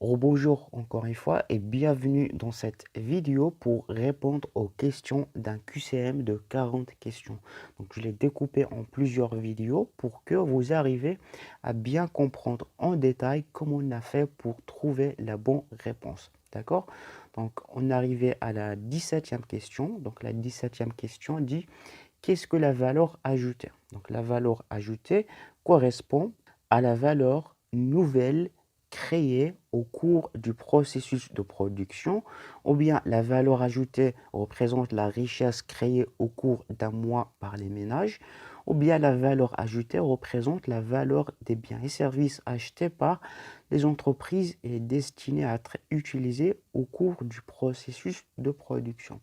Bonjour encore une fois et bienvenue dans cette vidéo pour répondre aux questions d'un QCM de 40 questions. Donc je l'ai découpé en plusieurs vidéos pour que vous arrivez à bien comprendre en détail comment on a fait pour trouver la bonne réponse. D'accord? Donc on est arrivé à la 17e question. Donc la 17e question dit qu'est-ce que la valeur ajoutée? Donc la valeur ajoutée correspond à la valeur nouvelle créée au cours du processus de production, ou bien la valeur ajoutée représente la richesse créée au cours d'un mois par les ménages, ou bien la valeur ajoutée représente la valeur des biens et services achetés par les entreprises et destinés à être utilisés au cours du processus de production.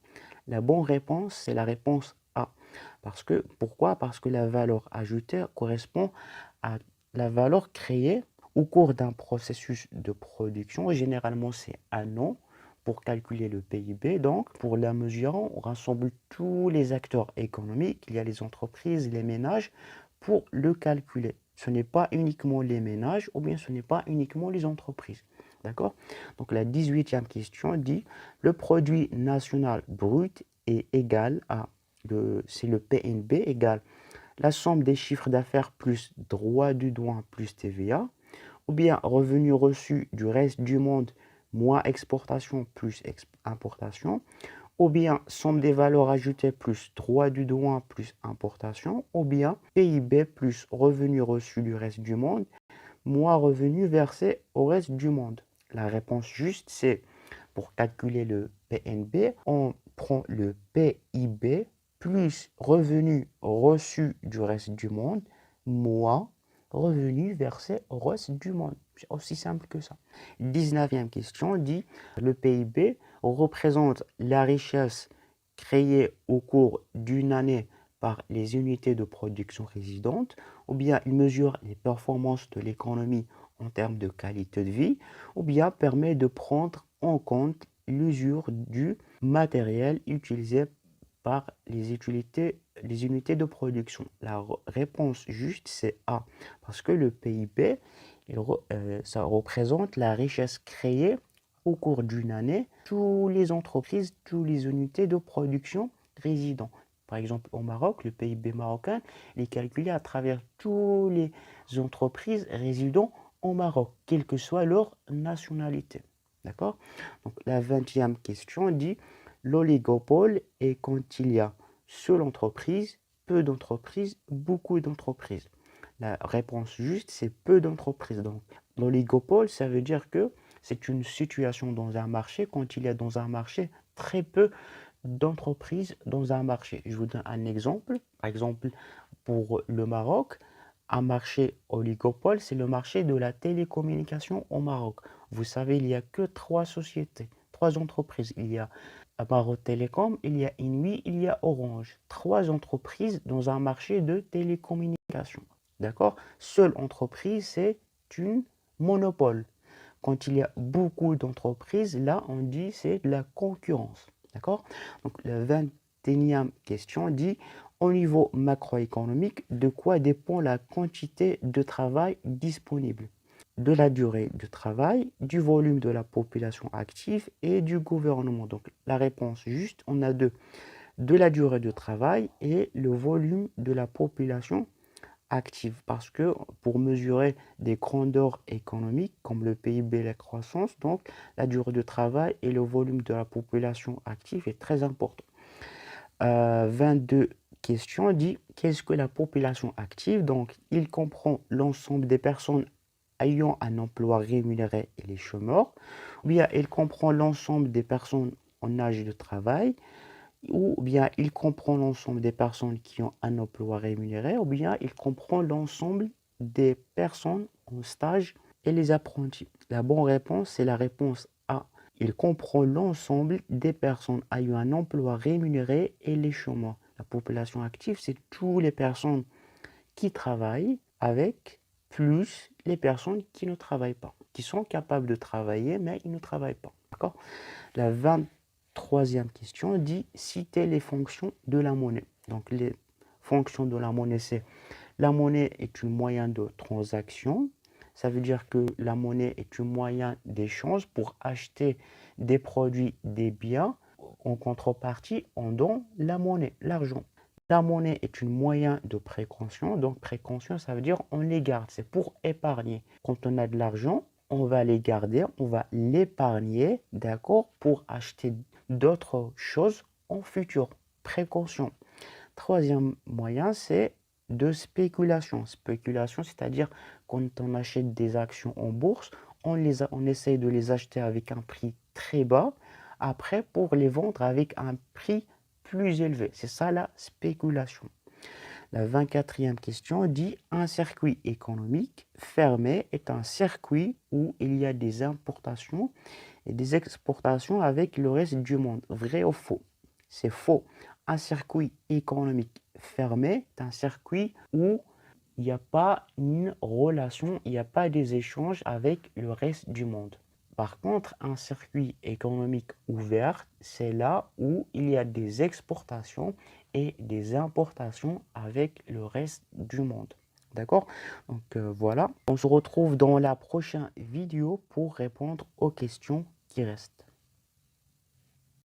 La bonne réponse, c'est la réponse A. Pourquoi? Parce que la valeur ajoutée correspond à la valeur créée au cours d'un processus de production. Généralement, c'est un an pour calculer le PIB. Donc, pour la mesurer, on rassemble tous les acteurs économiques, il y a les entreprises, les ménages, pour le calculer. Ce n'est pas uniquement les ménages ou bien ce n'est pas uniquement les entreprises. D'accord? Donc, la 18e question dit le produit national brut est égal à, c'est le PNB égale la somme des chiffres d'affaires plus droit du douane plus TVA, ou bien revenu reçu du reste du monde moins exportation plus importation, ou bien somme des valeurs ajoutées plus droit du douane plus importation, ou bien PIB plus revenu reçu du reste du monde moins revenu versé au reste du monde. La réponse juste, c'est pour calculer le PNB, on prend le PIB plus revenu reçu du reste du monde, moins revenu versé au reste du monde. C'est aussi simple que ça. 19e question dit, le PIB représente la richesse créée au cours d'une année par les unités de production résidentes, ou bien il mesure les performances de l'économie en termes de qualité de vie, ou bien permet de prendre en compte l'usure du matériel utilisé par les unités de production. La réponse juste, c'est A, parce que le PIB, ça représente la richesse créée au cours d'une année, toutes les entreprises, toutes les unités de production résidant. Par exemple, au Maroc, le PIB marocain est calculé à travers toutes les entreprises résidant au Maroc, quelle que soit leur nationalité. D'accord? Donc, la 20e question dit l'oligopole est quand il y a seule entreprise, peu d'entreprises, beaucoup d'entreprises. La réponse juste, c'est peu d'entreprises. Donc, l'oligopole, ça veut dire que c'est une situation dans un marché quand il y a dans un marché très peu d'entreprises dans un marché. Je vous donne un exemple. Par exemple, pour le Maroc, un marché oligopole, c'est le marché de la télécommunication au Maroc. Vous savez, il n'y a que trois sociétés, trois entreprises. Il y a Maroc Télécom, il y a Inouï, il y a Orange. Trois entreprises dans un marché de télécommunication. D'accord? Seule entreprise, c'est une monopole. Quand il y a beaucoup d'entreprises, là, on dit c'est de la concurrence. D'accord? Donc, la 21e question dit, au niveau macroéconomique, de quoi dépend la quantité de travail disponible? De la durée de travail, du volume de la population active et du gouvernement. Donc, la réponse juste, on a deux. De la durée de travail et le volume de la population active, parce que pour mesurer des grandeurs économiques comme le PIB et la croissance, donc la durée de travail et le volume de la population active est très important. 22 questions dit qu'est-ce que la population active? Donc il comprend l'ensemble des personnes ayant un emploi rémunéré et les chômeurs, ou bien il comprend l'ensemble des personnes en âge de travail, ou bien il comprend l'ensemble des personnes qui ont un emploi rémunéré, ou bien il comprend l'ensemble des personnes en stage et les apprentis. La bonne réponse, c'est la réponse A. Il comprend l'ensemble des personnes ayant un emploi rémunéré et les chômeurs. La population active, c'est toutes les personnes qui travaillent avec plus les personnes qui ne travaillent pas, qui sont capables de travailler, mais ils ne travaillent pas. D'accord? La 23e question dit citer les fonctions de la monnaie. Donc les fonctions de la monnaie, c'est la monnaie est un moyen de transaction, Ça veut dire que la monnaie est un moyen d'échange pour acheter des produits, des biens. En contrepartie, on donne la monnaie, l'argent. La monnaie est un moyen de précaution. Donc, précaution, ça veut dire on les garde. C'est pour épargner. Quand on a de l'argent, on va les garder, on va l'épargner, d'accord, pour acheter d'autres choses en futur. Précaution. Troisième moyen, c'est de spéculation. Spéculation, c'est-à-dire quand on achète des actions en bourse, on essaye de les acheter avec un prix très bas, après pour les vendre avec un prix plus élevé. C'est ça la spéculation. La 24e question dit: un circuit économique fermé est un circuit où il y a des importations et des exportations avec le reste du monde. Vrai ou faux? C'est faux. Un circuit économique fermé est un circuit où il n'y a pas une relation, il n'y a pas des échanges avec le reste du monde. Par contre, un circuit économique ouvert, c'est là où il y a des exportations et des importations avec le reste du monde. D'accord? Donc voilà, on se retrouve dans la prochaine vidéo pour répondre aux questions qui restent.